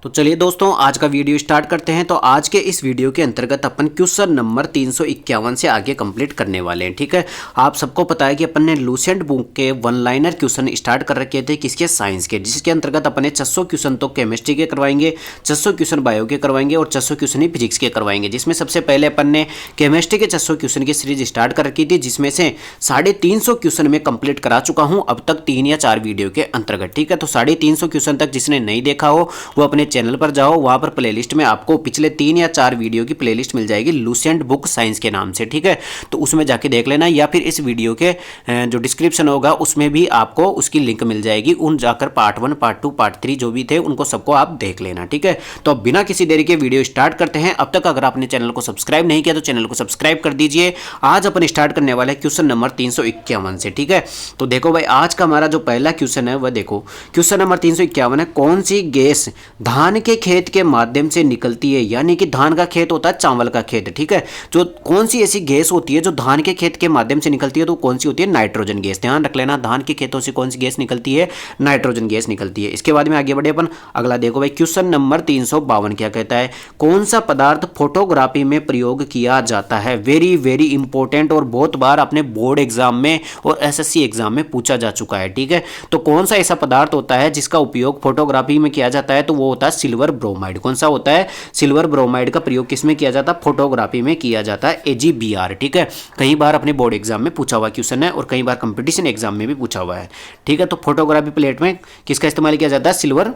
तो चलिए दोस्तों, आज का वीडियो स्टार्ट करते हैं। तो आज के इस वीडियो के अंतर्गत अपन क्वेश्चन नंबर 351 से आगे कंप्लीट करने वाले हैं। ठीक है, आप सबको पता है कि अपन ने लूसेंट बुक के वन लाइनर क्वेश्चन स्टार्ट कर रखे थे, किसके, साइंस के, जिसके अंतर्गत अपन ने 600 क्वेश्चन तो केमिस्ट्री के करवाएंगे, 600 क्वेश्चन बायो के करवाएंगे और 600 क्वेश्चन ही फिजिक्स के करवाएंगे। जिसमें सबसे पहले अपन ने केमिस्ट्री के 600 क्वेश्चन की सीरीज स्टार्ट कर रखी थी, जिसमें से 350 क्वेश्चन में कंप्लीट करा चुका हूँ अब तक 3 या 4 वीडियो के अंतर्गत। ठीक है, तो 350 क्वेश्चन तक जिसने नहीं देखा हो वो अपने चैनल पर जाओ, वहां पर प्लेलिस्ट में आपको पिछले 3 या 4 वीडियो की प्लेलिस्ट मिल जाएगी लूसेंट बुक साइंस के नाम से। ठीक है, तो उसमें जाके देख लेना, या फिर इस वीडियो के जो डिस्क्रिप्शन होगा उसमें भी आपको उसकी लिंक मिल जाएगी। उन जाकर पार्ट 1, पार्ट 2, पार्ट 3 जो भी थे उनको सबको आप देख लेना। ठीक है, तो अब बिना किसी देरी के वीडियो स्टार्ट करते हैं। अब तक अगर आपने चैनल को सब्सक्राइब नहीं किया तो चैनल को सब्सक्राइब कर दीजिए। आज अपन स्टार्ट करने वाले हैं क्वेश्चन नंबर 351 से। ठीक है, तो देखो भाई, आज का हमारा जो पहला क्वेश्चन है वह देखो, क्वेश्चन नंबर 351 है, कौन सी गैस धान के खेत के माध्यम से निकलती है। यानी कि धान का खेत होता है चावल का खेत। ठीक है, जो कौन सी ऐसी गैस होती है जो धान के खेत के माध्यम से निकलती है, तो कौन सी होती है, नाइट्रोजन गैस। ध्यान रख लेना, धान के खेतों से कौन सी गैस निकलती है, नाइट्रोजन गैस निकलती है। इसके बाद में आगे बढ़े अपन, अगला देखो भाई, क्वेश्चन नंबर 352 क्या कहता है, कौन सा पदार्थ फोटोग्राफी में प्रयोग किया जाता है। वेरी वेरी इंपॉर्टेंट और बहुत बार अपने बोर्ड एग्जाम में और एसएससी एग्जाम में पूछा जा चुका है। ठीक है, तो कौन सा ऐसा पदार्थ होता है जिसका उपयोग फोटोग्राफी में किया जाता है, तो वो होता है सिल्वर ब्रोमाइड। कौन सा होता है, सिल्वर ब्रोमाइड का प्रयोग किसमें किया जाता है, फोटोग्राफी में किया जाता है, AgBr। ठीक है, कई बार अपने बोर्ड एग्जाम में पूछा हुआ क्वेश्चन है और कई बार कंपटीशन एग्जाम में भी पूछा हुआ है। ठीक है, तो फोटोग्राफी प्लेट में किसका इस्तेमाल किया जाता है, सिल्वर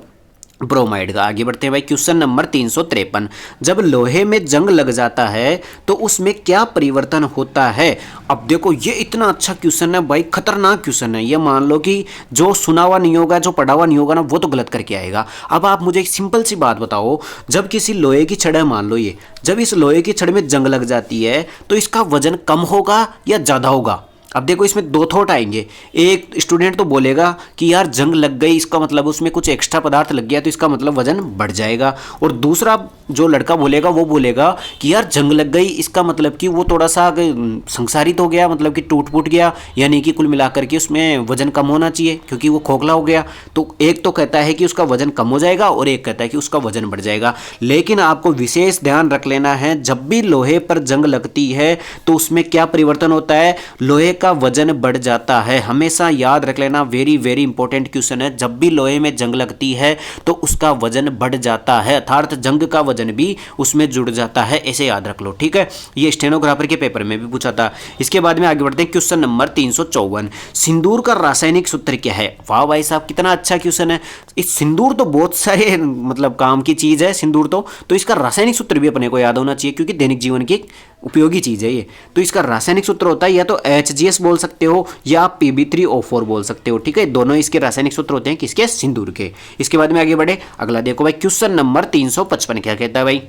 ब्रोमाइड का। आगे बढ़ते हैं भाई, क्वेश्चन नंबर 353, जब लोहे में जंग लग जाता है तो उसमें क्या परिवर्तन होता है। अब देखो, ये इतना अच्छा क्वेश्चन है भाई, खतरनाक क्वेश्चन है ये। मान लो कि जो सुना हुआ नहीं होगा, जो पढ़ा हुआ नहीं होगा ना, वो तो गलत करके आएगा। अब आप मुझे एक सिंपल सी बात बताओ, जब किसी लोहे की छड़ है, मान लो ये, जब इस लोहे की छड़ में जंग लग जाती है तो इसका वजन कम होगा या ज़्यादा होगा। अब देखो, इसमें दो थॉट आएंगे। एक स्टूडेंट तो बोलेगा कि यार जंग लग गई, इसका मतलब उसमें कुछ एक्स्ट्रा पदार्थ लग गया तो इसका मतलब वजन बढ़ जाएगा। और दूसरा जो लड़का बोलेगा वो बोलेगा कि यार जंग लग गई, इसका मतलब कि वो थोड़ा सा संसारित हो गया, मतलब कि टूट फूट गया, यानी कि कुल मिलाकर के उसमें वजन कम होना चाहिए क्योंकि वो खोखला हो गया। तो एक तो कहता है कि उसका वजन कम हो जाएगा और एक कहता है कि उसका वजन बढ़ जाएगा। लेकिन आपको विशेष ध्यान रख लेना है, जब भी लोहे पर जंग लगती है तो उसमें क्या परिवर्तन होता है, लोहे का वजन बढ़ जाता है। हमेशा याद रख लेना, वेरी वेरी इंपॉर्टेंट क्वेश्चन है। जब भी लोहे में जंग लगती है तो उसका वजन बढ़ जाता है, अर्थात जंग का वजन भी उसमें जुड़ जाता है, ऐसे याद रख लो। ठीक है, ये स्टेनोग्राफर के पेपर में भी पूछा था। इसके बाद में आगे बढ़ते हैं, क्वेश्चन नंबर 354, सिंदूर का रासायनिक सूत्र क्या है। वाह भाई साहब, कितना अच्छा क्वेश्चन है। इस सिंदूर तो बहुत सारे मतलब काम की चीज है सिंदूर, तो इसका रासायनिक सूत्र भी अपने को याद होना चाहिए क्योंकि दैनिक जीवन की उपयोगी चीज है ये। तो इसका रासायनिक सूत्र होता है या तो HGS बोल सकते हो या आप Pb3O4 बोल सकते हो। ठीक है, दोनों इसके रासायनिक सूत्र होते हैं, किसके, सिंदूर के। इसके बाद में आगे बढ़े, अगला देखो भाई, क्वेश्चन नंबर 355 क्या कहता है भाई।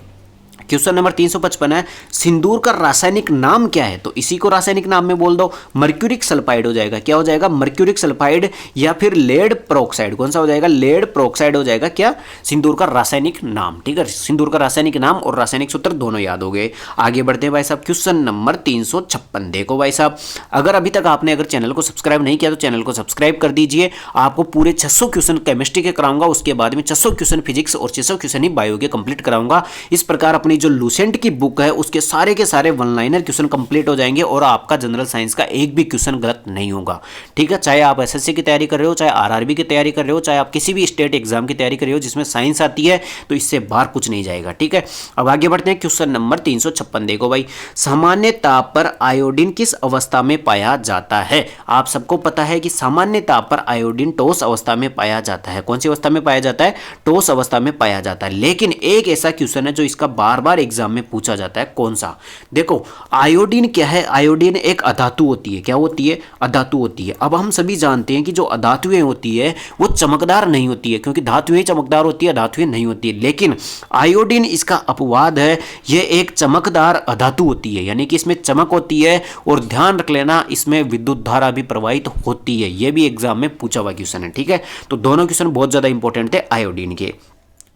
क्वेश्चन नंबर 355 है, सिंदूर का रासायनिक नाम क्या है। तो इसी को रासायनिक नाम में बोल दो, मर्क्यूरिक सल्फाइड हो जाएगा। क्या हो जाएगा, मर्क्यूरिक सल्फाइड या फिर लेड प्रोक्साइड। कौन सा हो जाएगा, लेड प्रोक्साइड हो जाएगा क्या, सिंदूर का रासायनिक नाम। ठीक है, सिंदूर का रासायनिक नाम और रासायनिक सूत्र दोनों याद हो गए। आगे बढ़ते हैं भाई साहब, क्वेश्चन नंबर 356। देखो भाई साहब, अगर अभी तक आपने अगर चैनल को सब्सक्राइब नहीं किया तो चैनल को सब्सक्राइब कर दीजिए। आपको पूरे 600 क्वेश्चन केमिस्ट्री के कराऊंगा, उसके बाद में 600 क्वेश्चन फिजिक्स और 600 क्वेश्चन ही बायो के कंप्लीट कराऊंगा। इस प्रकार अपनी जो लूसेंट की बुक है उसके सारे के सारे वन लाइनर क्वेश्चन कंप्लीट हो जाएंगे और आपका जनरल साइंस का एक भी क्वेश्चन गलत नहीं होगा। ठीक है, चाहे आप एसएससी की तैयारी कर रहे हो, चाहे आरआरबी की तैयारी कर रहे हो, चाहे आप किसी भी स्टेट एग्जाम की तैयारी कर रहे हो जिसमें साइंस आती है, तो इससे बाहर कुछ नहीं जाएगा। ठीक है, अब आगे बढ़ते हैं, क्वेश्चन नंबर 356। देखो भाई, सामान्य ताप पर आयोडीन किस अवस्था में पाया जाता है। आप सबको पता है कि सामान्य ताप पर आयोडीन ठोस अवस्था में पाया जाता है। कौन सी अवस्था में पाया जाता है, ठोस अवस्था में पाया जाता है। लेकिन एक ऐसा क्वेश्चन है जो इसका बार बार एग्जाम में पूछा जाता है, कौन सा। देखो, आयोडीन क्या है, आयोडीन एक अधातु होती है। क्या होती है, अधातु होती है। अब हम सभी जानते हैं कि जो अधातुएं होती है वो चमकदार नहीं होती है, क्योंकि धातुएं चमकदार होती है, धातुएं नहीं होती है। लेकिन आयोडीन इसका अपवाद है, यह एक चमकदार अधातु होती है, यानी कि इसमें चमक होती है और ध्यान रख लेना इसमें विद्युत धारा भी प्रवाहित होती है। यह भी एग्जाम में पूछा हुआ क्वेश्चन है। ठीक है, तो दोनों क्वेश्चन बहुत ज्यादा इंपॉर्टेंट थे आयोडीन के।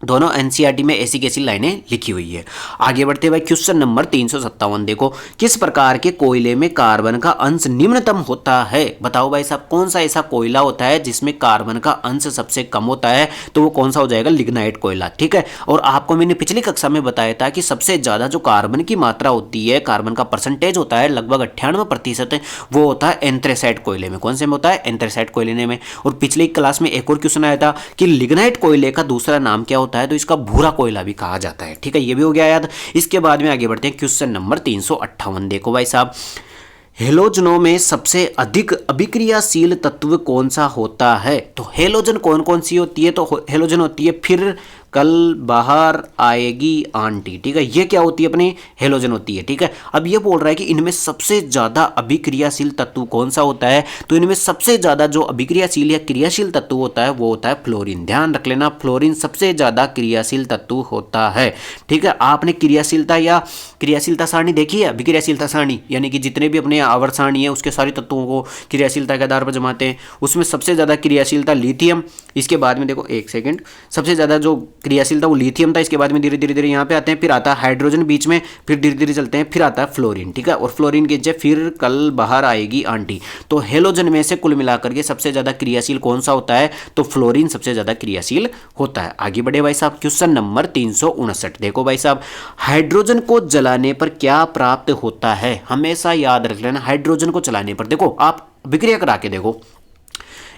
दोनों एनसीईआरटी में ऐसी कैसी लाइनें लिखी हुई है। आगे बढ़ते भाई क्वेश्चन नंबर 357 देखो, किस प्रकार के कोयले में कार्बन का अंश निम्नतम होता है। बताओ भाई साहब कौन सा ऐसा कोयला होता है जिसमें कार्बन का अंश सबसे कम होता है, तो वो कौन सा हो जाएगा, लिग्नाइट कोयला। ठीक है, और आपको मैंने पिछली कक्षा में बताया था कि सबसे ज्यादा जो कार्बन की मात्रा होती है, कार्बन का परसेंटेज होता है लगभग 98%, वो होता है एंथ्रेसाइट कोयले में। कौन से में होता है, एंथ्रेसाइट कोयले में। और पिछली क्लास में एक और क्वेश्चन आया था कि लिग्नाइट कोयले का दूसरा नाम क्या होता है, तो इसका भूरा कोयला भी कहा जाता है। ठीक है, ये भी हो गया याद। इसके बाद में आगे बढ़ते हैं क्वेश्चन नंबर 358 देखो भाई साहब, हेलोजनों में सबसे अधिक अभिक्रियाशील तत्व कौन सा होता है। तो हेलोजन कौन कौन सी होती है, तो हेलोजन होती है फिर कल बाहर आएगी आंटी। ठीक है, ये क्या होती है, अपनी हेलोजन होती है। ठीक है, अब ये बोल रहा है कि इनमें सबसे ज्यादा अभिक्रियाशील तत्व कौन सा होता है, तो इनमें सबसे ज्यादा जो अभिक्रियाशील या क्रियाशील तत्व होता है वो होता है फ्लोरीन। ध्यान रख लेना, फ्लोरीन सबसे ज्यादा क्रियाशील तत्व होता है। ठीक है, आपने क्रियाशीलता या क्रियाशीलता सारणी देखी है, अभिक्रियाशीलता सारणी, यानी कि जितने भी अपने आवर्त सारणी है उसके सारे तत्वों को क्रियाशीलता के आधार पर जमाते हैं। उसमें सबसे ज्यादा क्रियाशीलता लिथियम, इसके बाद में देखो एक सेकेंड, सबसे ज्यादा जो क्रियाशीलता वो लिथियम था, इसके बाद में धीरे धीरे धीरे यहाँ पे आते हैं, फिर आता है हाइड्रोजन बीच में, फिर धीरे धीरे चलते हैं, फिर आता है फ्लोरीन। ठीक है, और फ्लोरीन के नीचे फिर कल बाहर आएगी आंटी। तो हेलोजन में से कुल मिलाकर के सबसे ज्यादा क्रियाशील कौन सा होता है, तो फ्लोरीन सबसे ज्यादा क्रियाशील होता है। आगे बढ़े भाई साहब, क्वेश्चन नंबर 359 देखो भाई साहब, हाइड्रोजन को जलाने पर क्या प्राप्त होता है। हमेशा याद रख लेना, हाइड्रोजन को जलाने पर देखो आप विक्रिया करा के देखो,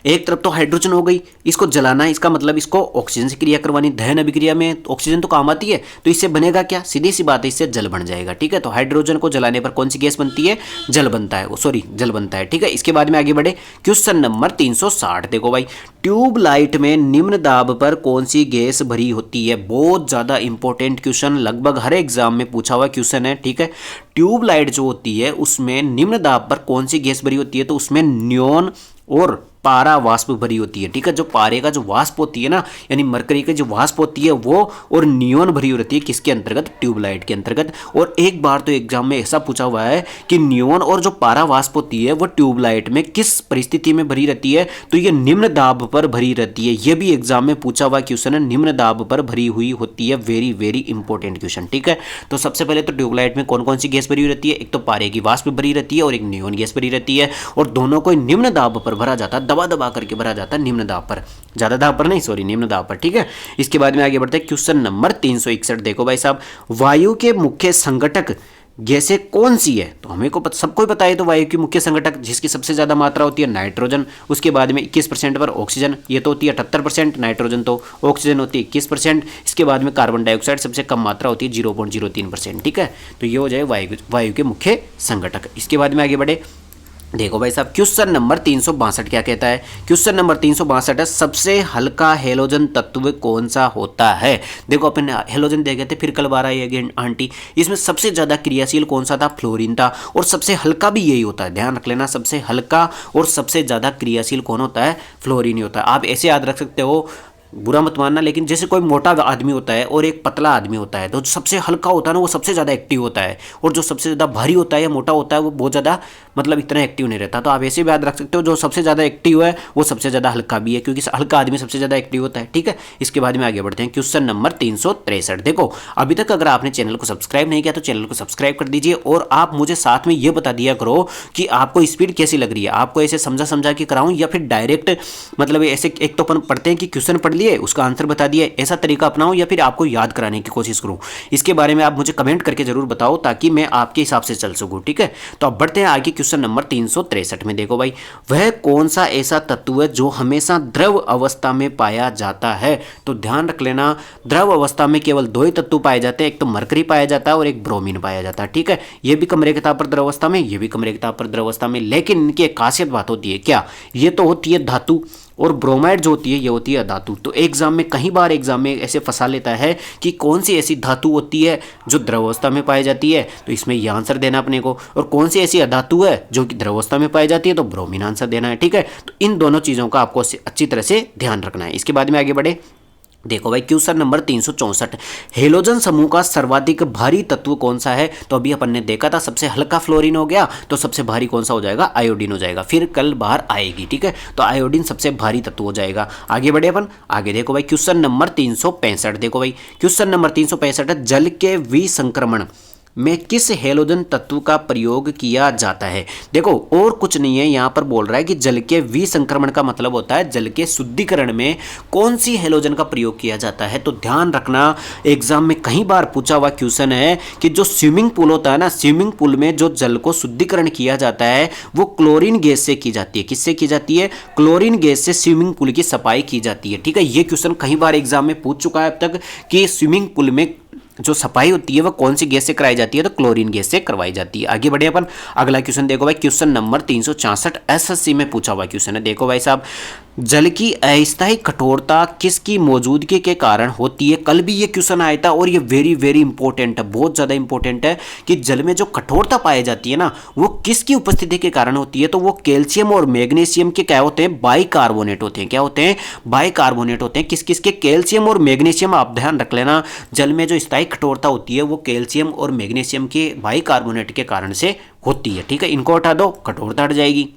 एक तरफ तो हाइड्रोजन हो गई, इसको जलाना है, इसका मतलब इसको ऑक्सीजन से क्रिया करवानी। दहन अभिक्रिया में ऑक्सीजन तो काम आती है, तो इससे बनेगा क्या, सीधी सी बात है, इससे जल बन जाएगा। ठीक है, तो हाइड्रोजन को जलाने पर कौन सी गैस बनती है, जल बनता है, सॉरी जल बनता है। ठीक है, इसके बाद में आगे बढ़े क्वेश्चन नंबर 360 देखो भाई, ट्यूबलाइट में निम्न दाब पर कौन सी गैस भरी होती है। बहुत ज्यादा इंपॉर्टेंट क्वेश्चन, लगभग हर एग्जाम में पूछा हुआ क्वेश्चन है। ठीक है, ट्यूबलाइट जो होती है उसमें निम्न दाब पर कौन सी गैस भरी होती है, तो उसमें नियोन और पारा वाष्प भरी होती है। ठीक है, जो पारे का जो वाष्प होती है ना, यानी मरकरी की जो वाष्प होती है वो, और नियोन भरी रहती है किसके अंतर्गत, ट्यूबलाइट के अंतर्गत। और एक बार तो एग्जाम में ऐसा पूछा हुआ है कि नियोन और जो पारा वाष्प होती है वो ट्यूबलाइट में किस परिस्थिति में भरी रहती है, तो ये निम्न दाब पर भरी रहती है। ये भी एग्जाम में पूछा हुआ क्वेश्चन है, निम्न दाब पर भरी हुई होती है। Very very important question. ठीक है, तो सबसे पहले तो ट्यूबलाइट में कौन कौन सी गैस भरी रहती है, एक तो पारे की वाष्प भरी रहती है और एक नियोन गैस भरी रहती है, और दोनों को निम्न दाब पर भरा जाता है, दबा दबा करके भरा जाता है निम्न दाब पर, ज्यादा दाब पर नहीं, सॉरी निम्न दाब पर। ठीक है, इसके बाद में आगे बढ़ते हैं क्वेश्चन नंबर 361 देखो भाई साहब, वायु के मुख्य संघटक गैसें कौन सी है। तो हमें को सबको ही पता है, तो वायु की मुख्य संघटक जिसकी सबसे ज्यादा मात्रा होती है नाइट्रोजन, उसके बाद में 21% पर ऑक्सीजन, ये तो होती है 78%, नाइट्रोजन तो ऑक्सीजन होती है 21%, इसके बाद में कार्बन डाइऑक्साइड सबसे कम मात्रा होती है 0.03%। ठीक है, तो ये हो जाए वायु के मुख्य संघटक। इसके बाद में आगे बढ़े, देखो भाई साहब क्वेश्चन नंबर 362 क्या कहता है। क्वेश्चन नंबर 362 है, सबसे हल्का हेलोजन तत्व कौन सा होता है। देखो अपन हेलोजन देखे थे, फिर कल बार आई अगेन आंटी, इसमें सबसे ज्यादा क्रियाशील कौन सा था, फ्लोरीन था, और सबसे हल्का भी यही होता है। ध्यान रख लेना, सबसे हल्का और सबसे ज्यादा क्रियाशील कौन होता है, फ्लोरीन ही होता है। आप ऐसे याद रख सकते हो, बुरा मत मानना, लेकिन जैसे कोई मोटा आदमी होता है और एक पतला आदमी होता है, तो जो सबसे हल्का होता है ना वो सबसे ज़्यादा एक्टिव होता है, और जो सबसे ज़्यादा भारी होता है या मोटा होता है वो बहुत ज़्यादा मतलब इतना एक्टिव नहीं रहता। तो आप ऐसे भी याद रख सकते हो, जो सबसे ज़्यादा एक्टिव है वो सबसे ज़्यादा हल्का भी है, क्योंकि हल्का आदमी सबसे ज़्यादा एक्टिव होता है। ठीक है, इसके बाद में आगे बढ़ते हैं क्वेश्चन नंबर 363 देखो, अभी तक अगर आपने चैनल को सब्सक्राइब नहीं किया तो चैनल को सब्सक्राइब कर दीजिए, और आप मुझे साथ में ये बता दिया करो कि आपको स्पीड कैसी लग रही है, आपको ऐसे समझा समझा के कराऊं या फिर डायरेक्ट, मतलब ऐसे एक तो अपन पढ़ते हैं कि क्वेश्चन पढ़ लिए उसका आंसर बता दिया, ऐसा तरीका अपनाऊं या फिर आपको याद कराने की कोशिश करूं। इसके बारे में आप मुझे कमेंट करके जरूर बताओ ताकि मैं आपके हिसाब से चल सकूं। ठीक है, तो अब बढ़ते हैं आगे क्वेश्चन नंबर 363 में। देखो भाई, वह कौन सा ऐसा तत्व है जो हमेशा द्रव अवस्था में पाया जाता है। तो ध्यान रख लेना, द्रव अवस्था में केवल दो ही तत्व पाए जाते हैं, एक तो मरकरी पाया जाता है और एक ब्रोमीन पाया जाता है। ठीक है, ये भी कम रेखा पर द्रव अवस्था में, ये भी कम रेखा पर द्रव अवस्था में, लेकिन इनकी एक खासियत बात होती है क्या, ये तो होती है धातु, और ब्रोमाइड जो होती है ये होती है धातु। तो एग्जाम में कई बार एग्जाम में ऐसे फंसा लेता है कि कौन सी ऐसी धातु होती है जो द्रवावस्था में पाई जाती है, तो इसमें ये आंसर देना अपने को, और कौन सी ऐसी अधातु है जो कि द्रवावस्था में पाई जाती है, तो ब्रोमीन आंसर देना है। ठीक है, तो इन दोनों चीज़ों का आपको अच्छी तरह से ध्यान रखना है। इसके बाद में आगे बढ़े, देखो भाई क्वेश्चन नंबर 364, हेलोजन समूह का सर्वाधिक भारी तत्व कौन सा है? तो अभी अपन ने देखा था सबसे हल्का फ्लोरीन हो गया, तो सबसे भारी कौन सा हो जाएगा? आयोडीन हो जाएगा। फिर कल बाहर आएगी, ठीक है, तो आयोडीन सबसे भारी तत्व हो जाएगा। आगे बढ़े अपन, आगे देखो भाई क्वेश्चन नंबर 365। देखो भाई क्वेश्चन नंबर 365 है, जल के विसंक्रमण में किस हेलोजन तत्व का प्रयोग किया जाता है? देखो और कुछ नहीं है, यहाँ पर बोल रहा है कि जल के विसंक्रमण का मतलब होता है जल के शुद्धिकरण में कौन सी हेलोजन का प्रयोग किया जाता है। तो ध्यान रखना, एग्जाम में कई बार पूछा हुआ क्वेश्चन है कि जो स्विमिंग पूल होता है ना, स्विमिंग पूल में जो जल को शुद्धिकरण किया जाता है वो क्लोरीन गैस से की जाती है। किससे की जाती है? क्लोरीन गैस से स्विमिंग पूल की सफाई की जाती है, ठीक है। ये क्वेश्चन कई बार एग्जाम में पूछ चुका है अब तक कि स्विमिंग पूल में जो सफाई होती है वह कौन सी गैस से कराई जाती है? तो क्लोरीन गैस से करवाई जाती है। आगे बढ़े अपन, अगला क्वेश्चन देखो भाई क्वेश्चन नंबर 366 एसएससी में पूछा हुआ क्वेश्चन है। देखो भाई साहब, जल की अस्थायी कठोरता किसकी मौजूदगी के कारण होती है? कल भी ये क्वेश्चन आया था और ये वेरी वेरी इंपॉर्टेंट है, बहुत ज़्यादा इंपॉर्टेंट है कि जल में जो कठोरता पाई जाती है ना वो किसकी उपस्थिति के कारण होती है? तो वो कैल्शियम और मैग्नीशियम के क्या होते हैं? बाइकार्बोनेट होते हैं। क्या होते हैं? बाइकार्बोनेट होते हैं। किस किस के? कैल्शियम और मैग्नीशियम। आप ध्यान रख लेना, जल में जो स्थायी कठोरता होती है वो कैल्शियम और मैग्नीशियम के बाइकार्बोनेट के कारण से होती है, ठीक है। इनको हटा दो, कठोरता हट जाएगी।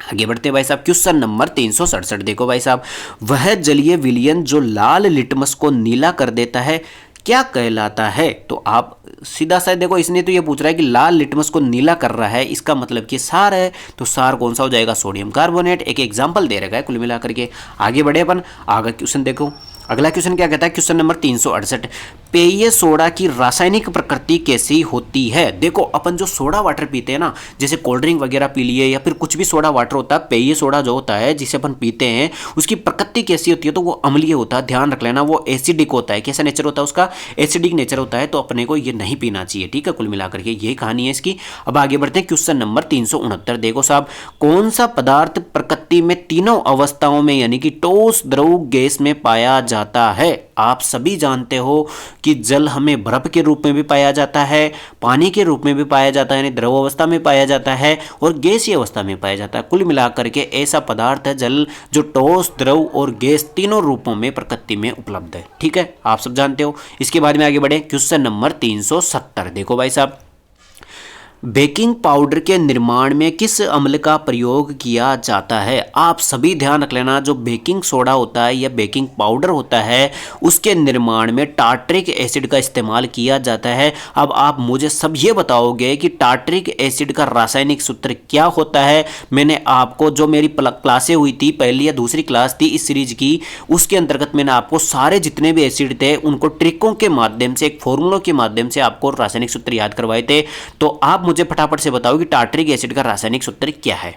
आगे बढ़ते हैं भाई साहब, क्वेश्चन नंबर 367। देखो भाई साहब, वह जलीय विलयन जो लाल लिटमस को नीला कर देता है क्या कहलाता है? तो आप सीधा सा देखो, इसने तो ये पूछ रहा है कि लाल लिटमस को नीला कर रहा है, इसका मतलब कि सार है, तो सार कौन सा हो जाएगा? Sodium carbonate. एक एग्जाम्पल दे रखा है कुल मिलाकर के। आगे बढ़े अपन, आगे क्वेश्चन देखो, अगला क्वेश्चन क्या कहता है? क्वेश्चन नंबर 368, पेय सोडा की रासायनिक प्रकृति कैसी होती है? देखो अपन जो सोडा वाटर पीते हैं ना, जैसे कोल्ड ड्रिंक वगैरह पी लिए या फिर कुछ भी सोडा वाटर होता है, पेय सोडा जो होता है जिसे अपन पीते हैं उसकी प्रकृति कैसी होती है? तो वो अम्लीय होता है। ध्यान रख लेना, वो एसिडिक होता है। कैसा नेचर होता है उसका? एसिडिक नेचर होता है। तो अपने को ये नहीं पीना चाहिए, ठीक है। कुल मिलाकर के ये कहानी है इसकी। अब आगे बढ़ते हैं, क्वेश्चन नंबर 369। देखो साहब, कौन सा पदार्थ प्रकृति में तीनों अवस्थाओं में यानी कि ठोस, द्रव, गैस में पाया जाता है? आप सभी जानते हो कि जल हमें बर्फ के रूप में भी पाया जाता है, पानी के रूप में भी पाया जाता है, यानी द्रव अवस्था में पाया जाता है और गैसीय अवस्था में पाया जाता है। कुल मिलाकर के ऐसा पदार्थ है जल जो ठोस, द्रव और गैस तीनों रूपों में प्रकृति में उपलब्ध है, ठीक है। आप सब जानते हो। इसके बाद में आगे बढ़े, क्वेश्चन नंबर 370। देखो भाई साहब, बेकिंग पाउडर के निर्माण में किस अम्ल का प्रयोग किया जाता है? आप सभी ध्यान रख लेना, जो बेकिंग सोडा होता है या बेकिंग पाउडर होता है उसके निर्माण में टार्टरिक एसिड का इस्तेमाल किया जाता है। अब आप मुझे सब ये बताओगे कि टार्टरिक एसिड का रासायनिक सूत्र क्या होता है? मैंने आपको जो मेरी क्लासें हुई थी, पहली या दूसरी क्लास थी इस सीरीज की, उसके अंतर्गत मैंने आपको सारे जितने भी एसिड थे उनको ट्रिकों के माध्यम से, एक फॉर्मूलों के माध्यम से आपको रासायनिक सूत्र याद करवाए थे। तो आप मुझे फटाफट से बताओ कि टार्टरिक एसिड का रासायनिक सूत्र क्या है,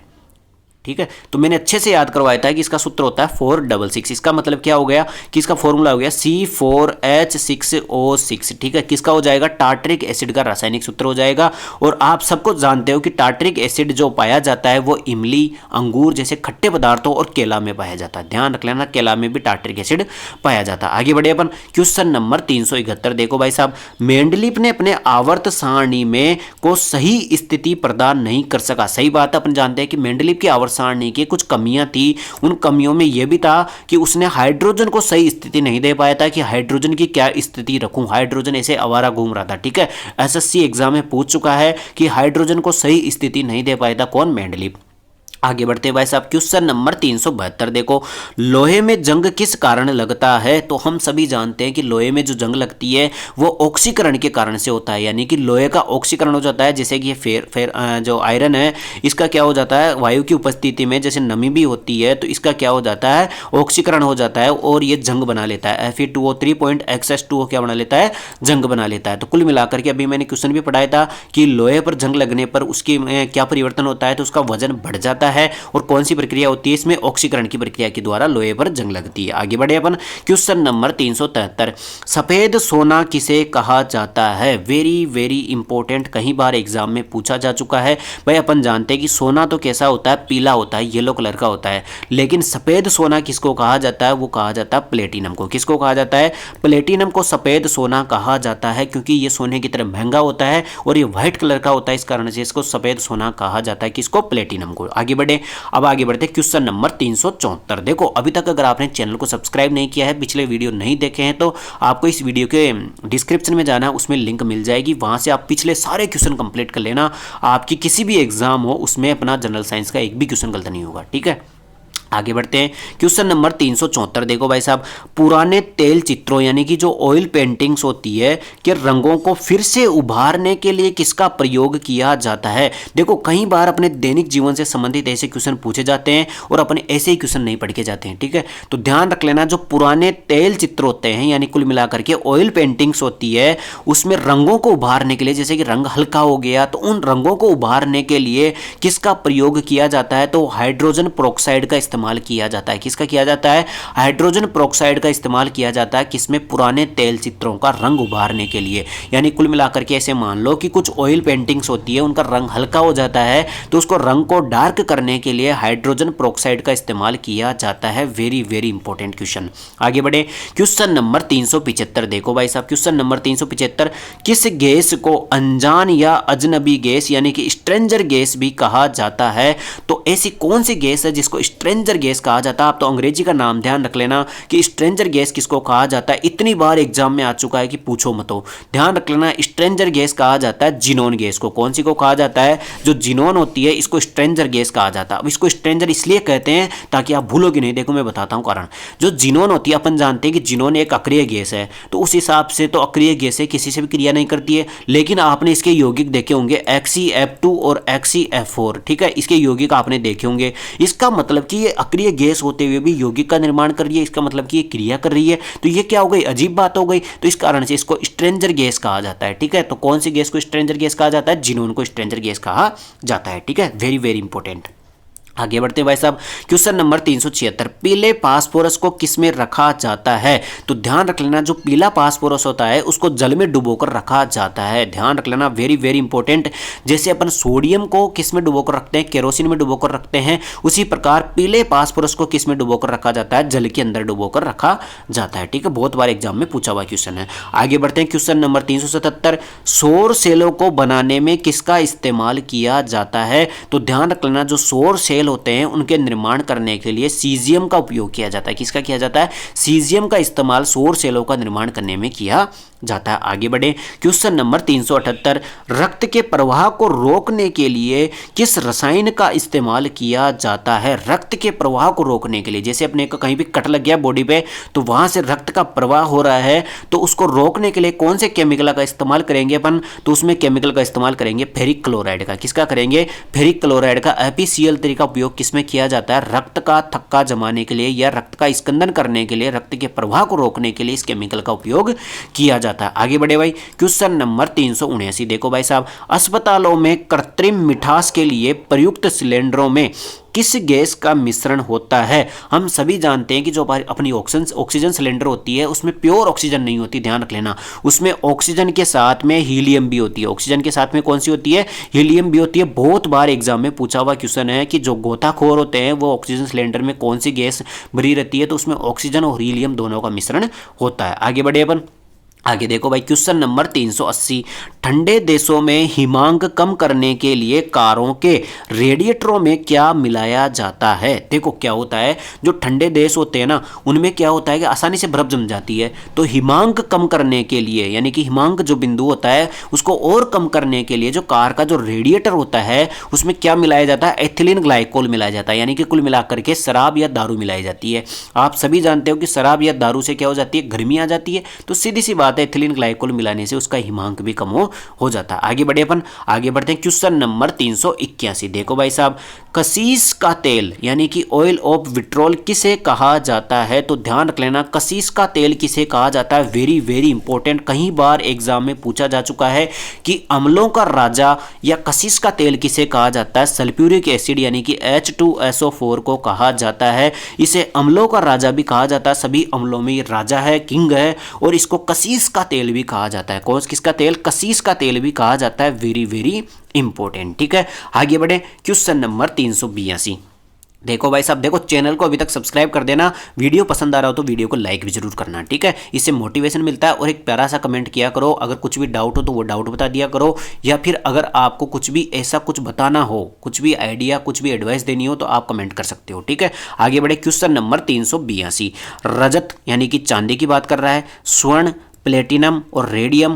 ठीक है। तो मैंने अच्छे से याद करवाया था कि इसका सूत्र होता है 466। इसका मतलब क्या हो गया कि इसका फॉर्मूला हो गया C4H6O6, ठीक है। किसका हो जाएगा? टार्टरिक एसिड का रासायनिक सूत्र हो जाएगा। और आप सबको जानते हो कि टार्टरिक एसिड जो पाया जाता है वो इमली, अंगूर जैसे खट्टे पदार्थों और केला में पाया जाता है। ध्यान रख लेना, केला में भी टार्टरिक एसिड पाया जाता है। आगे बढ़े अपन, क्वेश्चन नंबर 371। देखो भाई साहब, मेंडलीफ ने अपने आवर्त सारणी में को सही स्थिति प्रदान नहीं कर सका। सही बात है, अपन जानते हैं कि मेंडलीफ की आवर्त सारणी की कुछ कमियां थी। उन कमियों में यह भी था कि उसने हाइड्रोजन को सही स्थिति नहीं दे पाया था कि हाइड्रोजन की क्या स्थिति रखूं। हाइड्रोजन ऐसे आवारा घूम रहा था, ठीक है। एसएससी एग्जाम में पूछ चुका है कि हाइड्रोजन को सही स्थिति नहीं दे पाया था कौन? मेंडलीफ। आगे बढ़ते भाई साहब, क्वेश्चन नंबर 372। देखो, लोहे में जंग किस कारण लगता है? तो हम सभी जानते हैं कि लोहे में जो जंग लगती है वो ऑक्सीकरण के कारण से होता है, यानी कि लोहे का ऑक्सीकरण हो जाता है। जैसे कि ये जो आयरन है इसका क्या हो जाता है? वायु की उपस्थिति में जैसे नमी भी होती है तो इसका क्या हो जाता है? ऑक्सीकरण हो जाता है और ये जंग बना लेता है। Fe2O3.XS2O क्या बना लेता है? जंग बना लेता है। तो कुल मिलाकर के अभी मैंने क्वेश्चन भी पढ़ाया था कि लोहे पर जंग लगने पर उसकी क्या परिवर्तन होता है? तो उसका वजन बढ़ जाता है। और कौन सी प्रक्रिया होती है इसमें? ऑक्सीकरण की प्रक्रिया के द्वारा लोहे पर जंग लगती है। आगे बढ़े अपन, क्वेश्चन नंबर 373। सफेद सोना किसे कहा जाता है? वेरी वेरी इंपॉर्टेंट, कई बार एग्जाम में पूछा जा चुका है। भाई अपन जानते हैं कि सोना तो कैसा होता है? पीला होता है, येलो कलर का होता है। लेकिन सफेद सोना किसको कहा जाता है? वो कहा जाता है प्लेटिनम को। किसको कहा जाता है? प्लेटिनम को सफेद सोना कहा जाता है, क्योंकि ये सोने की तरह महंगा होता है और ये व्हाइट कलर का होता है। इस कारण से इसको सफेद सोना कहा जाता है। किसको? प्लेटिनम को। आगे बढ़े, अब आगे बढ़ते हैं क्वेश्चन नंबर 374। देखो अभी तक अगर आपने चैनल को सब्सक्राइब नहीं किया है, पिछले वीडियो नहीं देखे हैं, तो आपको इस वीडियो के डिस्क्रिप्शन में जाना है, उसमें लिंक मिल जाएगी, वहां से आप पिछले सारे क्वेश्चन कंप्लीट कर लेना। आपकी किसी भी एग्जाम हो उसमें अपना जनरल साइंस का एक भी क्वेश्चन गलत नहीं होगा, ठीक है। आगे बढ़ते हैं क्वेश्चन नंबर 374। देखो भाई साहब, पुराने तेल चित्रों यानी कि जो ऑयल पेंटिंग्स होती है कि रंगों को फिर से उभारने के लिए किसका प्रयोग किया जाता है। देखो कई बार अपने दैनिक जीवन से संबंधित ऐसे क्वेश्चन पूछे जाते हैं और अपने ऐसे ही क्वेश्चन नहीं पढ़ के जाते हैं, ठीक है। तो ध्यान रख लेना, जो पुराने तेल चित्र होते हैं यानी कुल मिलाकर के ऑयल पेंटिंग्स होती है, उसमें रंगों को उभारने के लिए, जैसे कि रंग हल्का हो गया, तो उन रंगों को उभारने के लिए किसका प्रयोग किया जाता है, तो हाइड्रोजन पेरोक्साइड का इस्तेमाल किया जाता है। किसका किया जाता है, हाइड्रोजन पेरोक्साइड का इस्तेमाल किया जाता है, किसमें, पुराने तेल चित्रों का रंग उभारने के लिए। यानी कुल मिलाकर के ऐसे मान लो कि कुछ ऑयल पेंटिंग्स होती है, उनका रंग हल्का हो जाता है, तो उसको रंग को डार्क करने के लिए हाइड्रोजन पेरोक्साइड का इस्तेमाल किया जाता है। Very very important question. आगे बढ़े क्वेश्चन नंबर 375। देखो भाई साहब, क्वेश्चन नंबर 375, किस गैस को अनजान या अजनबी गैस यानी कि स्ट्रेंजर गैस भी कहा जाता है। तो ऐसी कौन सी गैस है जिसको स्ट्रेंजर गैस कहा जाता है। आप तो अंग्रेजी का नाम ध्यान रख लेना कि स्ट्रेंजर गैस किसको कहा जाता है, इतनी बार एग्जाम में आ चुका है कि पूछो मत हो। ध्यान रख लेना, स्ट्रेंजर गैस कहा जाता है जिनोन गैस को। कौन सी को कहा जाता है, जो जिनोन होती है, इसको स्ट्रेंजर गैस कहा जाता है। अब इसको स्ट्रेंजर इसलिए कहते हैं ताकि आप भूलोगे नहीं। देखो मैं बताता हूं कारण। जो जिनोन होती है, अपन जानते हैं कि जिनोन एक अक्रिय गैस है, तो उस हिसाब से तो अक्रिय गैस है, किसी से भी क्रिया नहीं करती है। लेकिन आपने इसके यौगिक देखे होंगे XeF2 और XeF4, ठीक है, इसके यौगिक आपने देखे होंगे। इसका मतलब कि ये अक्रिय गैस होते हुए भी यौगिक का निर्माण कर रही है, इसका मतलब कि ये क्रिया कर रही है। तो ये क्या हो गई, अजीब बात हो गई। तो इस कारण से इसको स्ट्रेंजर गैस कहा जाता है, ठीक है। तो कौन सी गैस को स्ट्रेंजर गैस कहा जाता है, जिनोन को स्ट्रेंजर गैस कहा जाता है, ठीक है। Very very important. आगे बढ़ते हैं भाई साहब, क्वेश्चन नंबर 376, पीले फास्फोरस को किस में रखा जाता है। तो ध्यान रख लेना, जो पीला फास्फोरस होता है उसको जल में डुबोकर रखा जाता है। ध्यान रख लेना, वेरी वेरी इंपॉर्टेंट। जैसे अपन सोडियम को किस में डुबोकर रखते हैं, केरोसिन में डुबोकर रखते हैं, उसी प्रकार पीले फास्फोरस को किस में डुबोकर रखा जाता है, जल के अंदर डुबोकर रखा जाता है, ठीक है। बहुत बार एग्जाम में पूछा हुआ क्वेश्चन है। आगे बढ़ते हैं क्वेश्चन नंबर 377, सौर सेलों को बनाने में किसका इस्तेमाल किया जाता है। तो ध्यान रख लेना, जो सौर सेल होते हैं उनके निर्माण करने के लिए सीजियम का उपयोग किया जाता है। किसका किया जाता है, सीजियम का इस्तेमाल सौर सेलों का निर्माण करने में किया जाता है। आगे बढ़े क्वेश्चन नंबर 378, रक्त के प्रवाह को रोकने के लिए किस रसायन का इस्तेमाल किया जाता है। रक्त के प्रवाह को रोकने के लिए, जैसे अपने को कहीं भी कट लग गया बॉडी पे, तो वहां से रक्त का प्रवाह हो रहा है, तो उसको रोकने के लिए कौन से केमिकल का इस्तेमाल करेंगे अपन, तो उसमें केमिकल का इस्तेमाल करेंगे फेरिक क्लोराइड का। किसका करेंगे, फेरिक क्लोराइड का। FeCl तरीका उपयोग किसमें किया जाता है, रक्त का थक्का जमाने के लिए या रक्त का स्कंदन करने के लिए, रक्त के प्रवाह को रोकने के लिए इस केमिकल का उपयोग किया जाता है। आगे बढ़े भाई, क्वेश्चन नंबर 379। देखो भाई साहब, अस्पतालों में कृत्रिम मिठास के लिए प्रयुक्त सिलेंडरों में किस गैस का मिश्रण होता है। हम सभी जानते हैं कि जो अपनी ऑक्सीजन सिलेंडर होती है उसमें प्योर ऑक्सीजन नहीं होती, ध्यान रख लेना। उसमें ऑक्सीजन के साथ में हीलियम भी होती है। ऑक्सीजन के साथ में कौन सी होती है, हीलियम भी होती है। बहुत बार एग्जाम में पूछा हुआ क्वेश्चन है कि जो गोताखोर होते हैं वो ऑक्सीजन सिलेंडर में कौन सी गैस भरी रहती है, तो उसमें ऑक्सीजन और हीलियम दोनों का मिश्रण होता है। आगे बढ़े अपन, आगे देखो भाई, क्वेश्चन नंबर 380, ठंडे देशों में हिमांक कम करने के लिए कारों के रेडिएटरों में क्या मिलाया जाता है। देखो क्या होता है, जो ठंडे देश होते हैं ना, उनमें क्या होता है कि आसानी से बर्फ जम जाती है, तो हिमांक कम करने के लिए, यानी कि हिमांक जो बिंदु होता है उसको और कम करने के लिए जो कार का जो रेडिएटर होता है उसमें क्या मिलाया जाता है, एथिलीन ग्लाइकोल मिलाया जाता है। यानी कि कुल मिलाकर के शराब या दारू मिलाई जाती है। आप सभी जानते हो कि शराब या दारू से क्या हो जाती है, गर्मी आ जाती है। तो सीधी सी बात, एथिलीन ग्लाइकोल मिलाने से उसका हिमांक भी कम हो जाता है। आगे बढ़े अपन, आगे बढ़ते हैं क्वेश्चन नंबर 381। देखो भाई साहब, कसीस का तेल यानी कि ऑयल ऑफ विट्रोल किसे कहा जाता है। तो ध्यान रख लेना, कसीस का तेल किसे कहा जाता है, वेरी वेरी इंपॉर्टेंट। कई बार एग्जाम में पूछा जा चुका है कि अम्लों का राजा या कसीस का तेल किसे कहा जाता है। सल्फ्यूरिक एसिड यानी कि H2SO4 को कहा जाता है। इसे अम्लों का राजा भी कहा जाता है, सभी अम्लों में ये राजा है, किंग है। और इसको कसीस का तेल भी कहा जाता है। कौन किसका तेल, कसीस का तेल भी कहा जाता है। वेरी वेरी इंपॉर्टेंट, ठीक है। आगे बढ़े क्वेश्चन नंबर 382। देखो भाई साहब, देखो चैनल को अभी तक सब्सक्राइब कर देना, वीडियो पसंद आ रहा हो तो वीडियो को लाइक भी जरूर करना, ठीक है। इससे मोटिवेशन मिलता है। और एक प्यारा सा कमेंट किया करो, अगर कुछ भी डाउट हो तो वो डाउट बता दिया करो, या फिर अगर आपको कुछ भी ऐसा कुछ बताना हो, कुछ भी आइडिया, कुछ भी एडवाइस देनी हो तो आप कमेंट कर सकते हो, ठीक है। आगे बढ़े, क्वेश्चन नंबर 382। रजत यानी कि चांदी की बात कर रहा है। स्वर्ण, प्लेटिनम और रेडियम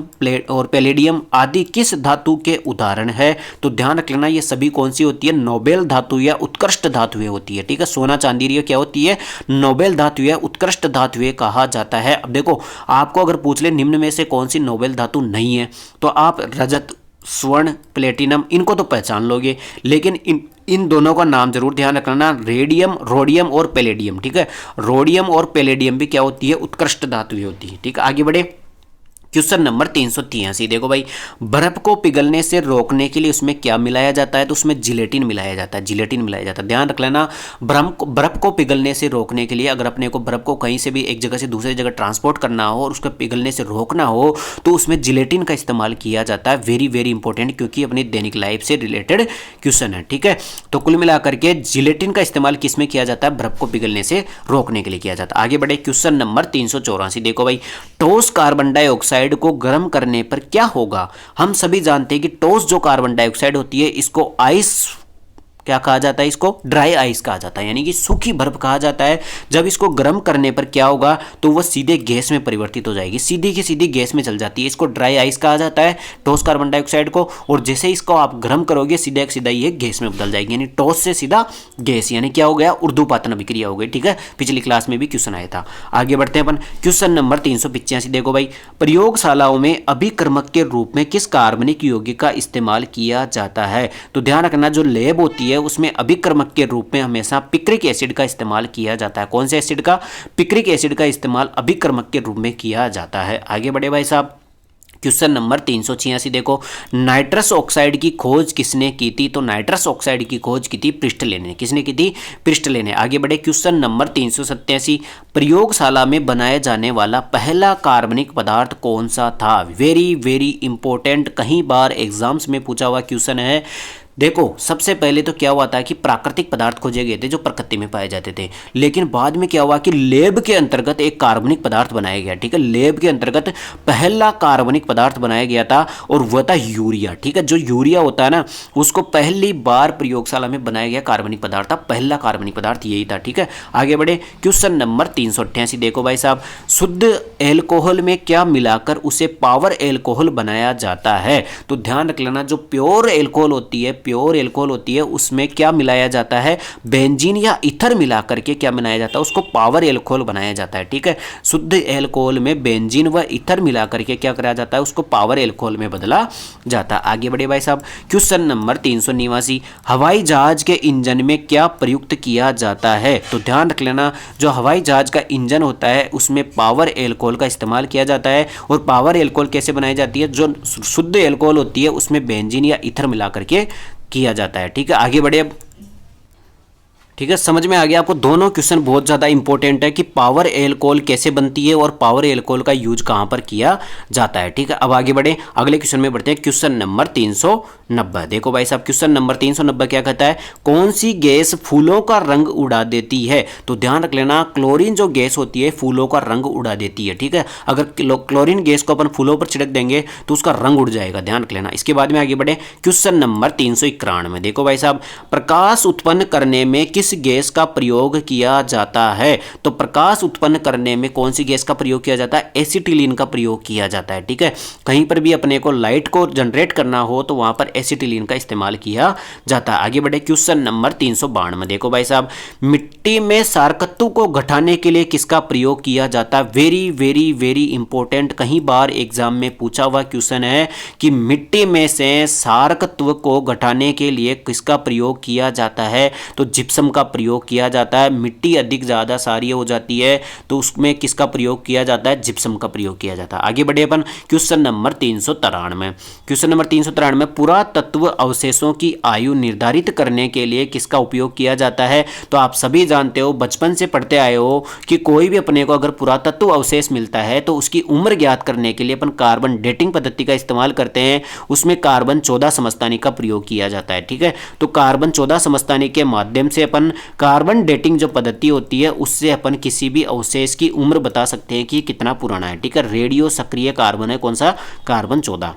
और पैलेडियम आदि किस धातु के उदाहरण है? तो ध्यान रख लेना, ये सभी कौन सी होती है? नोबेल धातु या उत्कृष्ट धातुएं होती है, ठीक है। सोना, चांदी ये क्या होती है? नोबेल धातु या उत्कृष्ट धातुएं कहा जाता है। अब देखो, आपको अगर पूछ ले निम्न में से कौन सी नोबेल धातु नहीं है, तो आप रजत, स्वर्ण, प्लेटिनम इनको तो पहचान लोगे, लेकिन इन दोनों का नाम जरूर ध्यान रखना, रेडियम, रोडियम और पैलेडियम, ठीक है। रोडियम और पैलेडियम भी क्या होती है? उत्कृष्ट धातुएं होती है, ठीक है। आगे बढ़े, क्वेश्चन नंबर 383। देखो भाई, बर्फ को पिघलने से रोकने के लिए उसमें क्या मिलाया जाता है? तो उसमें जिलेटिन मिलाया जाता है, जिलेटिन मिलाया जाता है। ध्यान रख लेना, बर्फ को पिघलने से रोकने के लिए अगर अपने को बर्फ को कहीं से भी एक जगह से दूसरी जगह ट्रांसपोर्ट करना हो और उसको पिघलने से रोकना हो तो उसमें जिलेटिन का इस्तेमाल किया जाता है। वेरी वेरी इंपॉर्टेंट, क्योंकि अपनी दैनिक लाइफ से रिलेटेड क्वेश्चन है, ठीक है। तो कुल मिलाकर के जिलेटिन का इस्तेमाल किस में किया जाता है? बर्फ को पिघलने से रोकने के लिए किया जाता है। आगे बढ़े, क्वेश्चन नंबर 384। देखो भाई, ठोस कार्बन डाइऑक्साइड को गर्म करने पर क्या होगा? हम सभी जानते हैं कि ठोस जो कार्बन डाइऑक्साइड होती है इसको आइस क्या कहा जाता है? इसको ड्राई आइस कहा जाता है, यानी कि सूखी बर्फ कहा जाता है। जब इसको गर्म करने पर क्या होगा? तो वह सीधे गैस में परिवर्तित हो जाएगी, सीधी की सीधी गैस में चल जाती है। इसको ड्राई आइस कहा जाता है, ठोस कार्बन डाइऑक्साइड को। और जैसे इसको आप गर्म करोगे सीधा सीधा ये गैस में बदल जाएगी, यानी ठोस से सीधा गैस, यानी क्या हो गया? ऊर्ध्वपातन अभिक्रिया हो गई, ठीक है। पिछली क्लास में भी क्वेश्चन आया था। आगे बढ़ते हैं अपन, क्वेश्चन नंबर 385। देखो भाई, प्रयोगशालाओं में अभिक्रमक के रूप में किस कार्बनिक यौगिक का इस्तेमाल किया जाता है? तो ध्यान रखना, जो लैब होती है उसमें अभिक्रमक के रूप में हमेशा पिक्रिक एसिड का इस्तेमाल किया जाता है। कौन से एसिड का? पिक्रिक एसिड का इस्तेमाल अभिक्रमक के रूप में किया जाता है। आगे बढ़े भाई साहब, क्वेश्चन नंबर 386। देखो, नाइट्रस ऑक्साइड की खोज किसने की थी? तो नाइट्रस ऑक्साइड की खोज की थी प्रिस्टले ने। किसने की थी? प्रिस्टले ने। आगे बढ़े, क्वेश्चन नंबर 387। प्रयोगशाला में बनाया जाने वाला पहला कार्बनिक पदार्थ कौन सा था? वेरी वेरी इंपॉर्टेंट, कहीं बार एग्जाम्स में पूछा हुआ क्वेश्चन है। देखो, सबसे पहले तो क्या हुआ था कि प्राकृतिक पदार्थ खोजे गए थे जो प्रकृति में पाए जाते थे, लेकिन बाद में क्या हुआ कि लैब के अंतर्गत एक कार्बनिक पदार्थ बनाया गया, ठीक है। लैब के अंतर्गत पहला कार्बनिक पदार्थ बनाया गया था और वह था यूरिया, ठीक है। जो यूरिया होता है ना, उसको पहली बार प्रयोगशाला में बनाया गया कार्बनिक पदार्थ था, पहला कार्बनिक पदार्थ यही था, ठीक है। आगे बढ़े, क्वेश्चन नंबर 388। देखो भाई साहब, शुद्ध एल्कोहल में क्या मिलाकर उसे पावर एल्कोहल बनाया जाता है? तो ध्यान रख लेना, जो प्योर एल्कोहल होती है, प्योर एल्कोहल होती है, उसमें क्या मिलाया जाता है? बेंजीन या ईथर मिला करके क्या बनाया जाता है? उसको पावर एल्कोहल बनाया जाता है, ठीक है। शुद्ध एल्कोहल में बेंजीन व ईथर मिला करके क्या कराया जाता है? उसको पावर एल्कोहल में बदला जाता है। आगे बढ़े भाई साहब, क्वेश्चन नंबर 389। हवाई जहाज के इंजन में क्या प्रयुक्त किया जाता है? तो ध्यान रख लेना, जो हवाई जहाज का इंजन होता है उसमें पावर एल्कोहल का इस्तेमाल किया जाता है। और पावर एल्कोहल कैसे बनाई जाती है? जो शुद्ध एल्कोहल होती है उसमें बेंजीन या ईथर मिला करके किया जाता है, ठीक है। आगे बढ़े अब, ठीक है। समझ में आ गया आपको? दोनों क्वेश्चन बहुत ज़्यादा इंपॉर्टेंट है कि पावर एल्कोहल कैसे बनती है और पावर एल्कोहल का यूज कहाँ पर किया जाता है, ठीक है। अब आगे बढ़े, अगले क्वेश्चन में बढ़ते हैं, क्वेश्चन नंबर 390। देखो भाई साहब, क्वेश्चन नंबर 390 क्या कहता है? कौन सी गैस फूलों का रंग उड़ा देती है? तो ध्यान रख लेना, क्लोरीन जो गैस होती है फूलों का रंग उड़ा देती है, ठीक है। अगर क्लोरीन गैस को अपन फूलों पर छिड़क देंगे तो उसका रंग उड़ जाएगा, ध्यान रख लेना। इसके बाद में आगे बढ़े, क्वेश्चन नंबर 391। देखो भाई साहब, प्रकाश उत्पन्न करने में किस गैस का प्रयोग किया जाता है? तो प्रकाश उत्पन्न करने में कौन सी गैस का प्रयोग किया जाता है? एसिटिलीन का प्रयोग किया जाता है, ठीक है। कहीं पर भी अपने को लाइट को जनरेट करना हो तो वहां पर एसिटिलीन का इस्तेमाल किया जाता है। आगे बढ़े, क्वेश्चन नंबर 392। देखो भाई साहब, मिट्टी में सारकत्व को घटाने के लिए किसका प्रयोग किया जाता है? वेरी वेरी वेरी इंपॉर्टेंट, कहीं बार एग्जाम में पूछा हुआ क्वेश्चन है कि मिट्टी में से सारकत्व को घटाने के लिए किसका प्रयोग किया जाता है? तो जिप्सम का प्रयोग किया जाता है। मिट्टी अधिक ज़्यादा सारी हो जाती है तो उसमें किसका प्रयोग किया जाता है? जिप्सम का प्रयोग किया जाता है। आगे बढ़े अपन, क्वेश्चन नंबर 393। क्वेश्चन नंबर 393, पुरातत्व अवशेषों की आयु निर्धारित करने के लिए किसका उपयोग किया जाता है? तो आप सभी जानते हो, बचपन से पढ़ते आए हो कि कोई भी अपने को अगर पुरातत्व अवशेष मिलता है तो उसकी उम्र ज्ञात करने के लिए अपन कार्बन डेटिंग पद्धति का इस्तेमाल करते हैं। उसमें कार्बन 14 समस्थानिक का प्रयोग किया जाता है, ठीक है। तो कार्बन 14 समस्थानिक के माध्यम से अपन अपन कार्बन डेटिंग जो पद्धति होती है उससे अपन किसी भी अवशेष की उम्र बता सकते हैं कि कितना पुराना है। ठीक है, रेडियो सक्रिय कार्बन है कौन सा, कार्बन 14।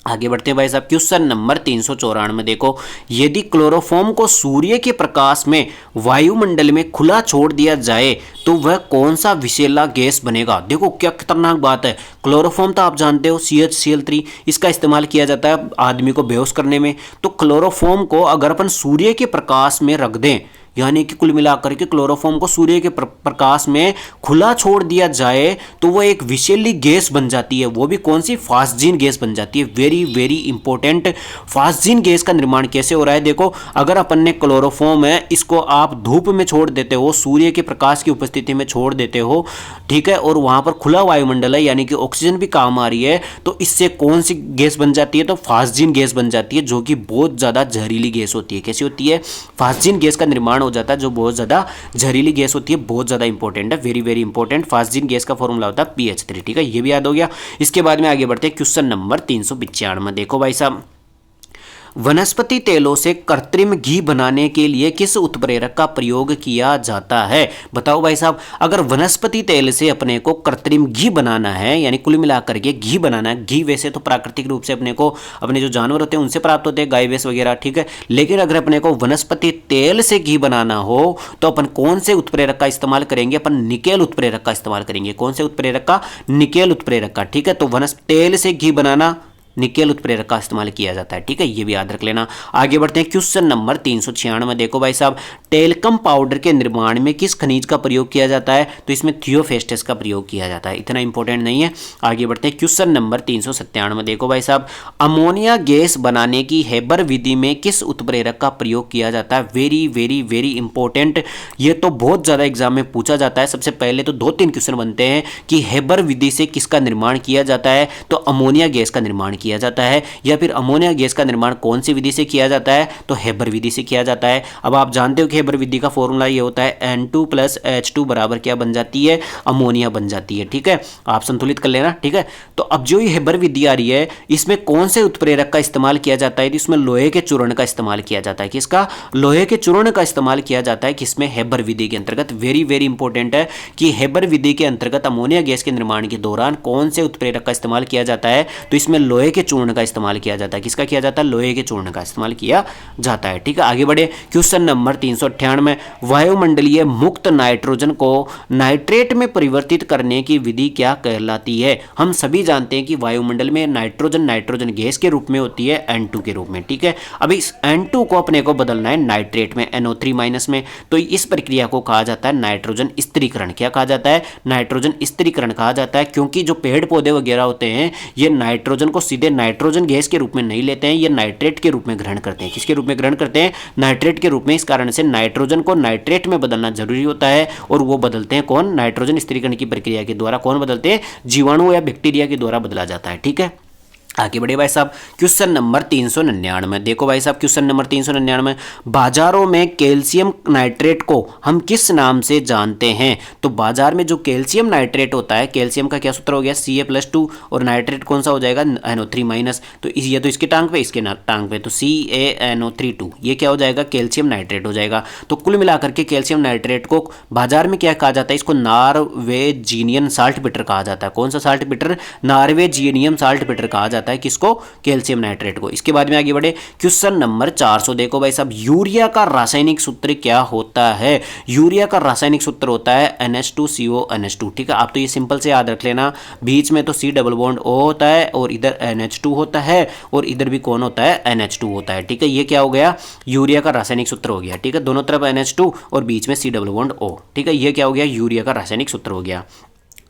आगे बढ़ते हैं भाई साहब, क्वेश्चन नंबर 394। देखो, यदि क्लोरोफॉर्म को सूर्य के प्रकाश में वायुमंडल में खुला छोड़ दिया जाए तो वह कौन सा विषैला गैस बनेगा। देखो क्या खतरनाक बात है। क्लोरोफॉर्म तो आप जानते हो CH Cl3, इसका इस्तेमाल किया जाता है आदमी को बेहोश करने में। तो क्लोरोफॉर्म को अगर अपन सूर्य के प्रकाश में रख दें, यानी कि कुल मिलाकर के क्लोरोफॉर्म को सूर्य के प्रकाश में खुला छोड़ दिया जाए तो वो एक विषैली गैस बन जाती है। वो भी कौन सी, फास्जीन गैस बन जाती है। Very very important. Phosgene gas का निर्माण कैसे हो रहा है, देखो अगर अपन ने क्लोरोफॉर्म है इसको आप धूप में छोड़ देते हो, सूर्य के प्रकाश की उपस्थिति में छोड़ देते हो, ठीक है, और वहां पर खुला वायुमंडल है यानी कि ऑक्सीजन भी काम आ रही है, तो इससे कौन सी गैस बन जाती है, तो फास्जीन गैस बन जाती है, जो कि बहुत ज्यादा जहरीली गैस होती है। कैसी होती है, फास्जीन गैस का निर्माण हो जाता है, जो बहुत ज्यादा जहरीली गैस होती है, बहुत ज्यादा इंपॉर्टेंट है, very very important. Phosgene gas का फॉर्मूला होता है PH3। ठीक है, ये भी याद हो गया। इसके बाद में आगे बढ़ते हैं क्वेश्चन नंबर 395। देखो भाई साहब, वनस्पति तेलों से कृत्रिम घी बनाने के लिए किस उत्प्रेरक का प्रयोग किया जाता है। बताओ भाई साहब, अगर वनस्पति तेल से अपने को कृत्रिम घी बनाना है, यानी कुल मिलाकर के घी बनाना है, घी वैसे तो प्राकृतिक रूप से अपने को अपने जो जानवर होते हैं उनसे प्राप्त होते हैं, गाय भैंस वगैरह, ठीक है, लेकिन अगर अपने को वनस्पति तेल से घी बनाना हो तो अपन कौन से उत्प्रेरक का इस्तेमाल करेंगे, अपन निकेल उत्प्रेरक का इस्तेमाल करेंगे। कौन से उत्प्रेरक का, निकेल उत्प्रेरक का। ठीक है, तो वनस्पति तेल से घी बनाना, निकेल उत्प्रेरक का इस्तेमाल किया जाता है। ठीक है, ये भी याद रख लेना। आगे बढ़ते हैं क्वेश्चन नंबर 396। देखो भाई साहब, टेल्कम पाउडर के निर्माण में किस खनिज का प्रयोग किया जाता है, तो इसमें थियोफेस्टस का प्रयोग किया जाता है, इतना इंपॉर्टेंट नहीं है। आगे बढ़ते हैं क्वेश्चन नंबर 397। देखो भाई साहब, अमोनिया गैस बनाने की हेबर विधि में किस उत्प्रेरक का प्रयोग किया जाता है। वेरी वेरी वेरी इंपॉर्टेंट, ये तो बहुत ज्यादा एग्जाम में पूछा जाता है। सबसे पहले तो 2-3 क्वेश्चन बनते हैं कि हेबर विधि से किसका निर्माण किया जाता है, तो अमोनिया गैस का निर्माण किया जाता है, या फिर अमोनिया गैस का निर्माण कौन सी विधि से किया जाता है, तो हेबर विधि से किया जाता है। अब आप जानते हो कि हेबर विधि का फॉर्मूला ये होता है N2 + H2 बराबर क्या बन जाती है, अमोनिया बन जाती है। ठीक है, आप संतुलित कर लेना। ठीक है, तो अब जो ये हेबर विधि आ रही है इसमें कौन से उत्प्रेरक का इस्तेमाल किया जाता है, इसमें लोहे के चूर्ण का इस्तेमाल किया जाता है। किसका, लोहे के चूर्ण का इस्तेमाल किया जाता है, किसमें, हेबर विधि के अंतर्गत। वेरी वेरी इंपॉर्टेंट है कि हेबर विधि के अंतर्गत अमोनिया गैस के निर्माण के दौरान कौन से उत्प्रेरक का इस्तेमाल किया जाता है, तो इसमें लोहे के चूर्ण का इस्तेमाल किया जाता है। किसका किया जाता है, लोहे के चूर्ण का इस्तेमाल किया जाता है। ठीक है, आगे बढ़े क्वेश्चन नंबर 398। वायुमंडलीय मुक्त नाइट्रोजन को नाइट्रेट में परिवर्तित करने की विधि क्या कहलाती है। हम सभी जानते हैं कि वायुमंडल में नाइट्रोजन गैस के रूप में होती है, N2 के रूप में। ठीक है, अब इस N2 को अपने को बदलना है नाइट्रेट में, NO3- में, तो इस प्रक्रिया को कहा जाता है नाइट्रोजन स्थिरीकरण। क्या कहा जाता है, नाइट्रोजन स्थिरीकरण कहा जाता है, क्योंकि जो पेड़ पौधे वगैरह होते हैं ये नाइट्रोजन को सीधे नाइट्रोजन गैस के रूप में नहीं लेते हैं, ये नाइट्रेट के रूप में ग्रहण करते हैं। किसके रूप में ग्रहण करते हैं, नाइट्रेट के रूप में। इस कारण से नाइट्रोजन को नाइट्रेट में बदलना जरूरी होता है, और वो बदलते हैं कौन, नाइट्रोजन स्थिरीकरण की प्रक्रिया के द्वारा कौन बदलते हैं, जीवाणु या बैक्टीरिया के द्वारा बदला जाता है। ठीक है, आगे बढ़े भाई साहब, क्वेश्चन नंबर 399। देखो भाई साहब, क्वेश्चन नंबर 399, बाजारों में कैल्शियम नाइट्रेट को हम किस नाम से जानते हैं। तो बाजार में जो कैल्शियम नाइट्रेट होता है, कैल्शियम का क्या सूत्र हो गया, Ca+2, और नाइट्रेट कौन सा हो जाएगा, NO3-। तो ये तो इसके टांग पे, इसके टांग पे, तो CaNO3(2), ये क्या हो जाएगा, कैल्शियम नाइट्रेट हो जाएगा। तो कुल मिलाकर के कैल्शियम नाइट्रेट को बाजार में क्या कहा जाता है, इसको नॉर्वेजियन साल्ट बिटर कहा जाता है। कौन सा साल्ट बिटर, नॉर्वेजियनियम साल्ट बिटर कहा जाता है किसको, कैल्शियम नाइट्रेट को। इसके बाद में आगे बढ़े क्वेश्चन नंबर 400। देखो भाई साहब, यूरिया का रासायनिक सूत्र क्या होता है। यूरिया का रासायनिक सूत्र होता है NH2CONH2। ठीक है, आप तो ये सिंपल से याद रख लेना, बीच में तो C डबल बॉन्ड O होता है, और इधर NH2 होता है, और इधर भी कौन होता है, NH2 होता है। ठीक है, ये क्या हो गया, यूरिया का रासायनिक सूत्र हो गया। ठीक है, दोनों तरफ NH2 और बीच में C डबल बॉन्ड O। ठीक है, ये क्या हो गया, यूरिया का रासायनिक सूत्र हो गया।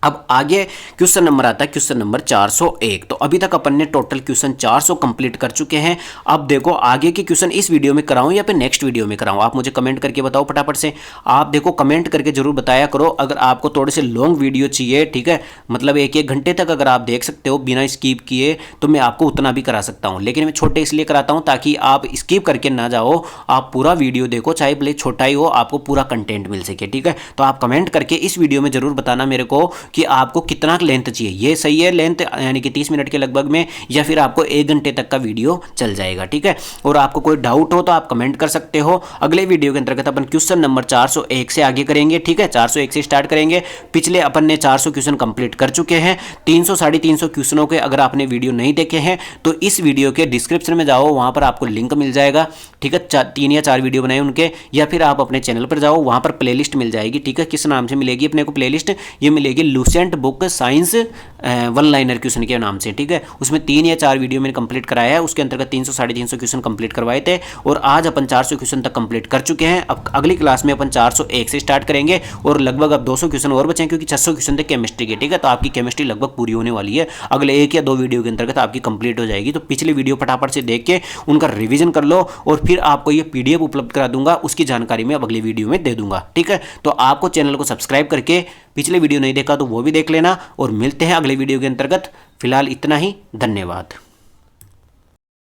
अब आगे क्वेश्चन नंबर आता है क्वेश्चन नंबर 401। तो अभी तक अपन ने टोटल क्वेश्चन 400 कंप्लीट कर चुके हैं। अब देखो आगे के क्वेश्चन इस वीडियो में कराऊं या फिर नेक्स्ट वीडियो में कराऊं, आप मुझे कमेंट करके बताओ फटाफट से। आप देखो कमेंट करके जरूर बताया करो अगर आपको थोड़े से लॉन्ग वीडियो चाहिए, ठीक है, मतलब 1-1 घंटे तक अगर आप देख सकते हो बिना स्किप किए, तो मैं आपको उतना भी करा सकता हूँ, लेकिन मैं छोटे इसलिए कराता हूँ ताकि आप स्किप करके ना जाओ, आप पूरा वीडियो देखो, चाहे भले छोटा ही हो, आपको पूरा कंटेंट मिल सके। ठीक है, तो आप कमेंट करके इस वीडियो में जरूर बताना मेरे को कि आपको कितना लेंथ चाहिए, ये सही है लेंथ यानी कि 30 मिनट के लगभग में, या फिर आपको 1 घंटे तक का वीडियो चल जाएगा। ठीक है, और आपको कोई डाउट हो तो आप कमेंट कर सकते हो। अगले वीडियो के अंतर्गत अपन क्वेश्चन नंबर 401 से आगे करेंगे। ठीक है, 401 से स्टार्ट करेंगे। पिछले अपन ने 400 क्वेश्चन कंप्लीट कर चुके हैं। 300 साढ़े 300 क्वेश्चनों के अगर आपने वीडियो नहीं देखे हैं तो इस वीडियो के डिस्क्रिप्शन में जाओ, वहां पर आपको लिंक मिल जाएगा। ठीक है, 3 या 4 वीडियो बनाए उनके, या फिर आप अपने चैनल पर जाओ, वहां पर प्लेलिस्ट मिल जाएगी। ठीक है, किस नाम से मिलेगी अपने को प्लेलिस्ट? ये मिलेगी Lucent book science one liner question के नाम से। ठीक है, उसमें 3 या 4 वीडियो मैंने कंप्लीट कराया है, उसके अंतर्गत 300 साढ़े 300 क्वेश्चन कंप्लीट करवाए थे, और आज अपन 400 क्वेश्चन तक कंप्लीट कर चुके हैं। अब अगली क्लास में अपन 401 से स्टार्ट करेंगे, और लगभग अब 200 क्वेश्चन और बचे हैं, क्योंकि 600 क्वेश्चन थे केमिस्ट्री के। ठीक है, तो आपकी केमिस्ट्री लगभग पूरी होने वाली है, अगले 1 या 2 वीडियो के अंतर्गत आपकी कंप्लीट हो जाएगी। तो पिछले वीडियो फटाफट से देख के उनका रिवीजन कर लो, और फिर आपको ये PDF उपलब्ध करा दूंगा, उसकी जानकारी मैं अब अगली वीडियो में दे दूंगा। ठीक है, तो आपको चैनल को सब्सक्राइब करके पिछले वीडियो नहीं देखा तो वो भी देख लेना, और मिलते हैं अगले वीडियो के अंतर्गत। फिलहाल इतना ही, धन्यवाद।